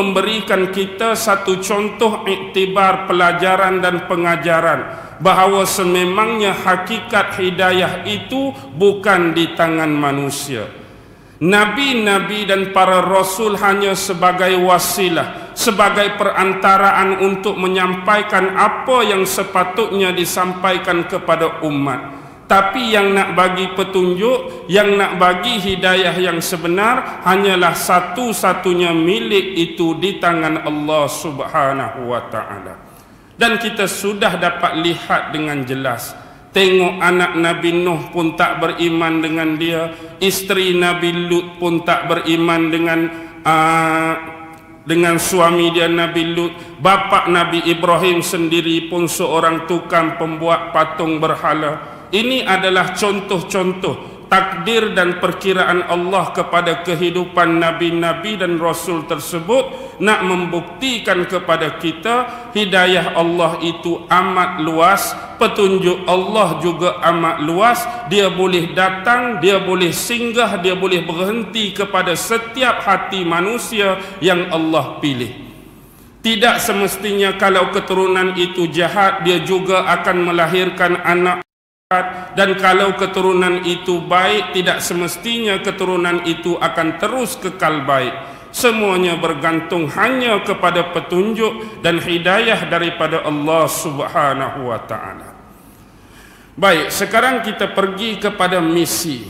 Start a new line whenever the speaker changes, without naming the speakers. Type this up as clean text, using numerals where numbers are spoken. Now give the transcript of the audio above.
memberikan kita satu contoh iktibar pelajaran dan pengajaran bahawa sememangnya hakikat hidayah itu bukan di tangan manusia. Nabi-nabi dan para rasul hanya sebagai wasilah, sebagai perantaraan untuk menyampaikan apa yang sepatutnya disampaikan kepada umat. Tapi yang nak bagi petunjuk, yang nak bagi hidayah yang sebenar, hanyalah satu-satunya milik itu di tangan Allah Subhanahu wa ta'ala. Dan kita sudah dapat lihat dengan jelas, tengok anak Nabi Nuh pun tak beriman dengan dia, isteri Nabi Lut pun tak beriman dengan suami dia Nabi Lut, bapa Nabi Ibrahim sendiri pun seorang tukang pembuat patung berhala. Ini adalah contoh-contoh takdir dan perkiraan Allah kepada kehidupan Nabi-Nabi dan Rasul tersebut, nak membuktikan kepada kita hidayah Allah itu amat luas, petunjuk Allah juga amat luas. Dia boleh datang, dia boleh singgah, dia boleh berhenti kepada setiap hati manusia yang Allah pilih. Tidak semestinya kalau keturunan itu jahat, dia juga akan melahirkan anak. Dan kalau keturunan itu baik, tidak semestinya keturunan itu akan terus kekal baik. Semuanya bergantung hanya kepada petunjuk dan hidayah daripada Allah Subhanahu wa ta'ala. Baik, sekarang kita pergi kepada misi.